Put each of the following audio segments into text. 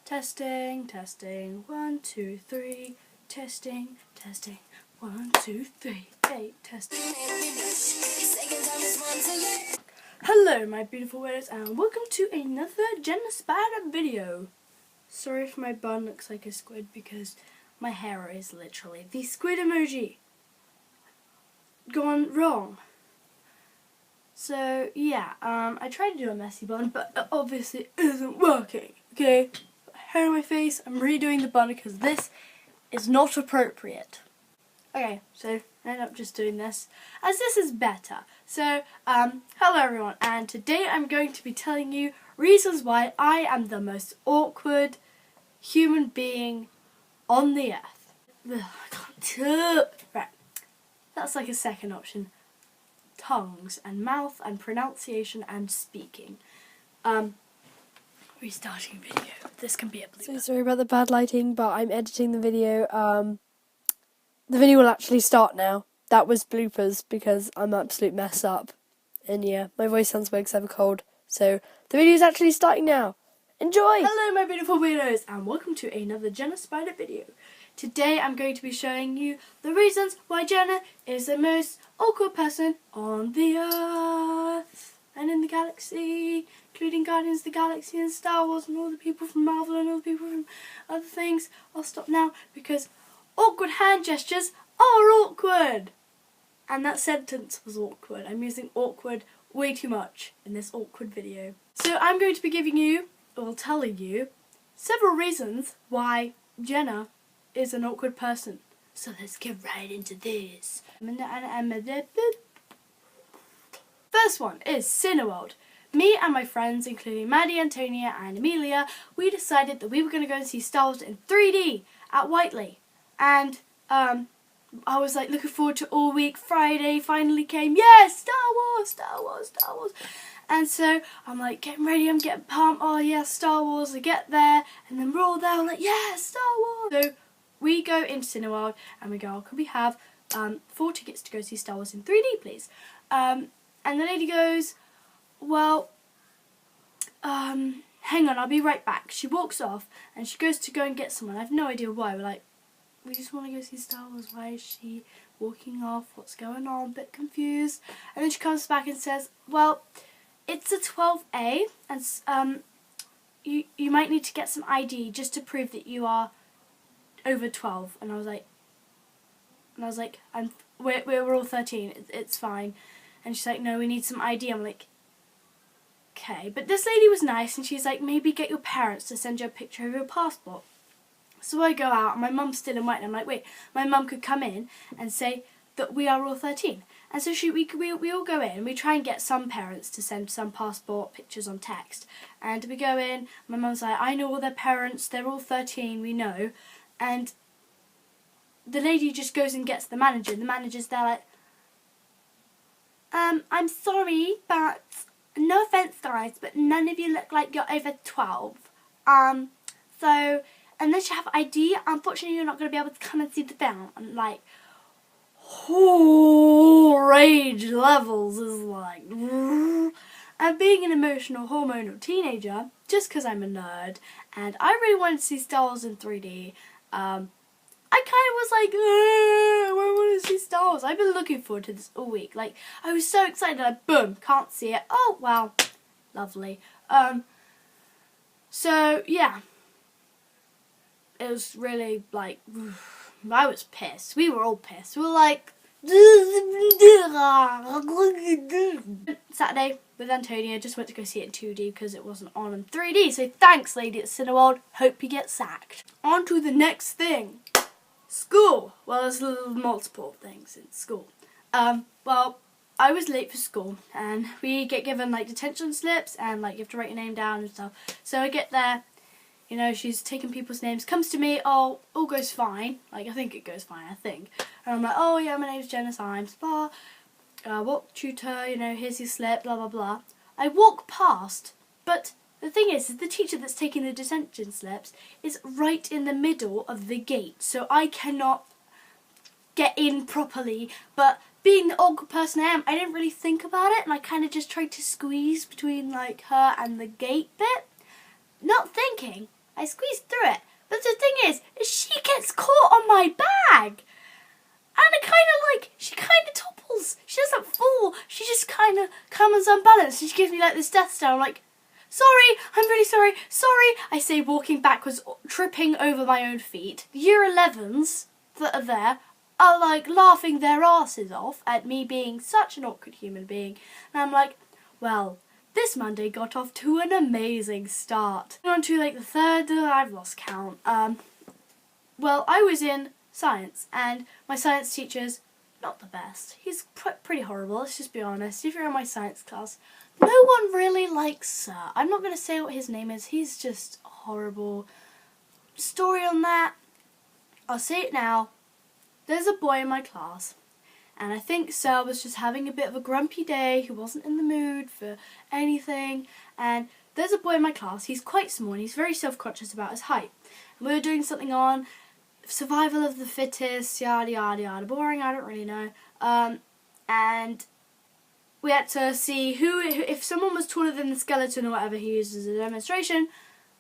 Testing, testing, 1, 2, 3. Testing, testing, 1, 2, 3. Hey, testing. Hello, my beautiful weirdos, and welcome to another Jenna Spider video. Sorry if my bun looks like a squid because my hair is literally the squid emoji gone wrong. So yeah, I tried to do a messy bun, but it obviously isn't working. Okay, hair on my face. I'm redoing the bun because this is not appropriate. Okay, so I ended up just doing this as this is better. So hello everyone, and today I'm going to be telling you reasons why I am the most awkward human being on the earth. Ugh, I can't. Right, that's like a second option. Tongues and mouth and pronunciation and speaking. Restarting video. This can be a blooper. So sorry about the bad lighting, but I'm editing the video. The video will actually start now. That was bloopers because I'm an absolute mess up. And yeah, my voice sounds weird because I have a cold. So the video is actually starting now. Enjoy! Hello my beautiful weirdos, and welcome to another Jenna Spider video. Today I'm going to be showing you the reasons why Jenna is the most awkward person on the earth and in the galaxy, including Guardians of the Galaxy and Star Wars and all the people from Marvel and all the people from other things. I'll stop now because awkward hand gestures are awkward. And that sentence was awkward. I'm using awkward way too much in this awkward video. So I'm going to be giving you, or telling you, several reasons why Jenna is an awkward person. So let's get right into this. First one is Cineworld. Me and my friends, including Maddie, Antonia and Amelia, we decided that we were going to go and see Star Wars in 3D at Whiteley. And I was like looking forward to all week. Friday finally came. Yes, Star Wars, Star Wars, Star Wars. And so I'm like getting ready, I'm getting pumped. Oh yeah, Star Wars. I get there and then we're all there. I'm like, yeah, Star Wars. So we go into Cineworld and we go, oh, could we have 4 tickets to go see Star Wars in 3D, please? And the lady goes, well, hang on, I'll be right back. She walks off and she goes to go and get someone. I have no idea why. We're like, we just want to go see Star Wars. Why is she walking off? What's going on? A bit confused. And then she comes back and says, well, it's a 12A and you might need to get some ID just to prove that you are over 12. And I was like, we're all 13. It's fine. And she's like, no, we need some ID. I'm like, okay. But this lady was nice and she's like, maybe get your parents to send you a picture of your passport. So I go out and my mum's still in white and I'm like, wait, my mum could come in and say that we are all 13. And so we all go in and we try and get some parents to send some passport pictures on text. And we go in, my mum's like, I know all their parents, they're all 13, we know. And the lady just goes and gets the manager. The manager's there like, I'm sorry, but no offence guys, but none of you look like you're over 12. So unless you have ID, unfortunately you're not going to be able to come and see the film. And like, rage levels is like, and being an emotional, hormonal teenager, just because I'm a nerd, and I really wanted to see Star Wars in 3D, I kind of was like, I want to see Star Wars. I've been looking forward to this all week. Like, I was so excited, like, boom, can't see it. Oh, wow, lovely. So, yeah. It was really, like, I was pissed. We were all pissed. We were like, Saturday with Antonia, just went to go see it in 2D because it wasn't on in 3D. So thanks, lady at Cineworld. Hope you get sacked. On to the next thing. School. Well, there's multiple things in school. Well, I was late for school and we get given like detention slips and like you have to write your name down and stuff. So I get there, you know, she's taking people's names, comes to me, oh, all goes fine. Like, I think it goes fine, I think. And I'm like, oh yeah, my name's Jenna Symes, blah. What tutor, you know, here's your slip, blah, blah, blah. I walk past, but the thing is the teacher that's taking the detention slips is right in the middle of the gate, so I cannot get in properly. But being the awkward person I am, I didn't really think about it, and I kind of just tried to squeeze between like her and the gate bit, not thinking I squeezed through it. But the thing is she gets caught on my bag. And it she kind of topples. She doesn't fall. She just kind of comes unbalanced. And she gives me like this death stare. I'm like, sorry, I'm really sorry, sorry. I say, walking backwards, tripping over my own feet. The Year 11s that are there are like laughing their asses off at me being such an awkward human being. And I'm like, well, this Monday got off to an amazing start. On to like the third, I've lost count. Well, I was in science, and my science teacher's not the best. He's pretty horrible, let's just be honest. If you're in my science class, no one really likes Sir. I'm not going to say what his name is, he's just horrible. Story on that, I'll say it now. There's a boy in my class, and I think Sir was just having a bit of a grumpy day. He wasn't in the mood for anything, and there's a boy in my class. He's quite small, and he's very self-conscious about his height. And we were doing something on survival of the fittest, yada yada yada, boring, I don't really know. And we had to see who, if someone was taller than the skeleton or whatever he used as a demonstration,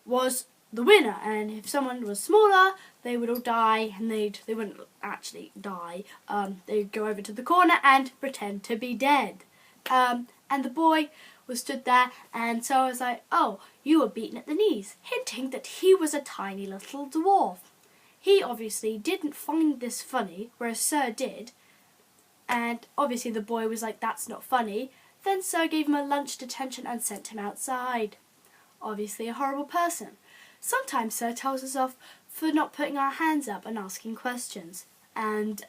was the winner. And if someone was smaller, they would all die, and they wouldn't actually die. They'd go over to the corner and pretend to be dead. And the boy was stood there, and so I was like, oh, you were beaten at the knees, hinting that he was a tiny little dwarf. He obviously didn't find this funny, whereas Sir did, and obviously the boy was like, that's not funny. Then Sir gave him a lunch detention and sent him outside. Obviously a horrible person. Sometimes Sir tells us off for not putting our hands up and asking questions. And,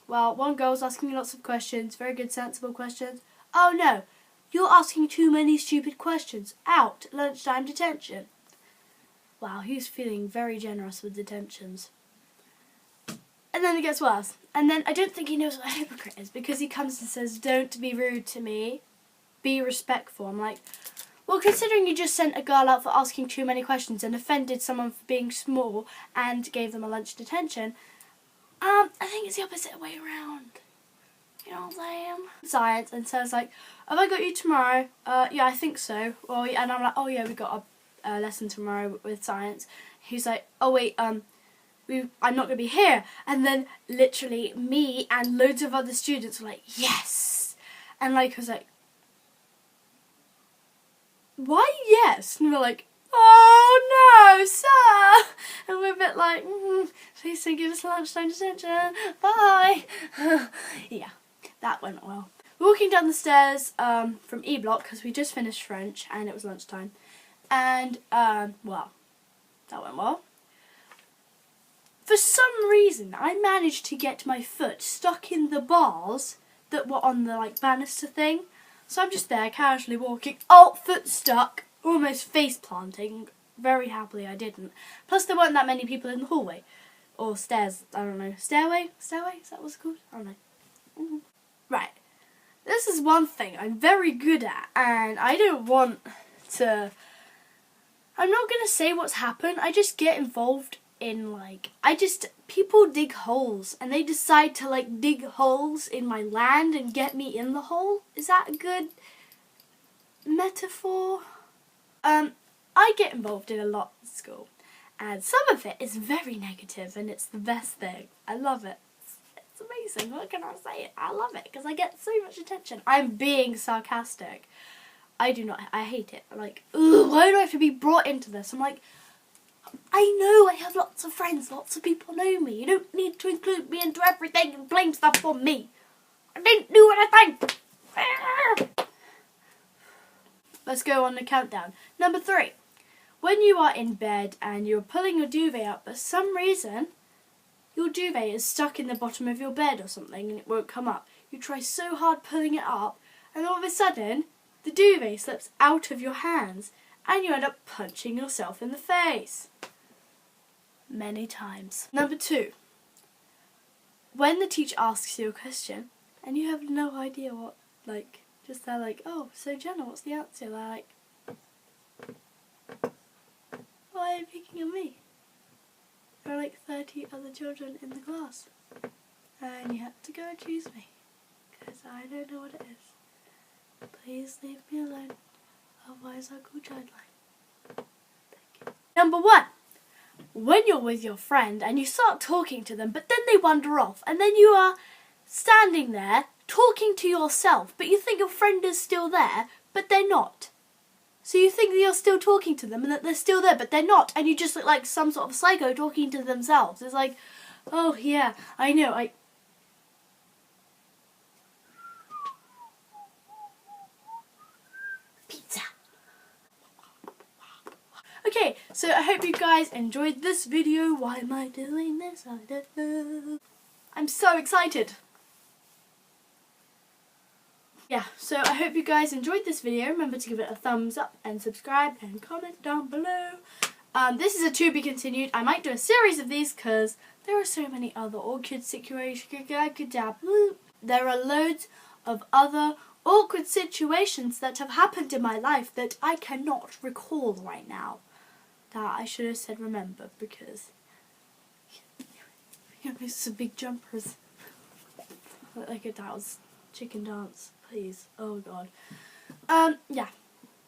well, one girl was asking me lots of questions, very good, sensible questions. Oh no, you're asking too many stupid questions. Out, lunchtime detention. Wow, he's feeling very generous with detentions. And then it gets worse. And then I don't think he knows what a hypocrite is, because he comes and says, don't be rude to me, be respectful. I'm like, well, considering you just sent a girl out for asking too many questions and offended someone for being small and gave them a lunch detention, I think it's the opposite way around. You know what I'm saying? Science, and Sarah's like, have I got you tomorrow? Yeah, I think so. Well, and I'm like, oh yeah, we got a lesson tomorrow with science. He's like, oh wait, I'm not going to be here. And then literally me and loads of other students were like, yes. And like, I was like, why yes? And we're like, oh no, Sir. And we're a bit like, please don't give us lunchtime detention. Bye. Yeah, that went well. Walking down the stairs from E Block, because we just finished French and it was lunchtime. And, well, that went well. For some reason, I managed to get my foot stuck in the bars that were on the, like, banister thing. So I'm just there, casually walking, oh, foot stuck, almost face planting. Very happily I didn't. Plus there weren't that many people in the hallway. Or stairs, I don't know. Stairway? Stairway? Is that what it's called? I don't know. Right. This is one thing I'm very good at, and I don't want to... I'm not going to say what's happened, I just get involved in, like, people dig holes, and they decide to, like, dig holes in my land and get me in the hole. Is that a good metaphor? I get involved in a lot at school, and some of it is very negative, and it's the best thing. I love it. It's amazing. What can I say? I love it, because I get so much attention. I'm being sarcastic. I hate it. I'm like, ugh, why do I have to be brought into this? I'm like, I know I have lots of friends, lots of people know me. You don't need to include me into everything and blame stuff on me. I didn't do anything. Let's go on the countdown. Number 3. When you are in bed and you're pulling your duvet up, but for some reason your duvet is stuck in the bottom of your bed or something and it won't come up. You try so hard pulling it up, and all of a sudden the duvet slips out of your hands and you end up punching yourself in the face. Many times. Number 2. When the teacher asks you a question and you have no idea what, like, just they're like, oh, so Jenna, what's the answer? They're like, why are you picking on me? There are like 30 other children in the class and you have to go and choose me because I don't know what it is. Please leave me alone, otherwise I'll call childline. Thank you. Number 1. When you're with your friend and you start talking to them, but then they wander off, and then you are standing there talking to yourself, but you think your friend is still there, but they're not. So you think that you're still talking to them and that they're still there, but they're not, and you just look like some sort of psycho talking to themselves. It's like, oh yeah, I know, Pizza. Okay, so I hope you guys enjoyed this video. Why am I doing this? I don't know. I'm so excited. Yeah, so I hope you guys enjoyed this video. Remember to give it a thumbs up and subscribe and comment down below. This is a to be continued. I might do a series of these because there are so many other awkward situations. There are loads of other awkward situations that have happened in my life that I cannot recall right now. That I should have said remember, because these are big jumpers. Like a dance, chicken dance, please. Oh god. Yeah.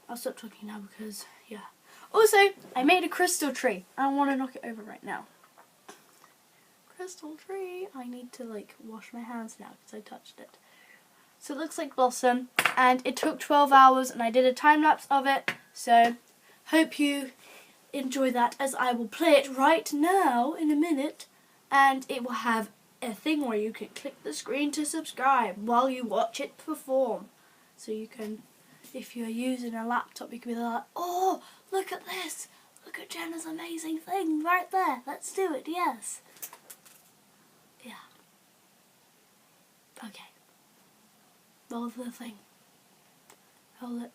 I'll stop talking now because, yeah. Also, I made a crystal tree. I don't want to knock it over right now. Crystal tree. I need to like wash my hands now because I touched it. So it looks like Blossom, and it took 12 hours and I did a time lapse of it. So hope you enjoy that, as I will play it right now in a minute, and it will have a thing where you can click the screen to subscribe while you watch it perform. So you can, if you're using a laptop, you can be like, oh, look at this. Look at Jenna's amazing thing right there. Let's do it, yes. Yeah. Okay. Roll the thing. Hold it.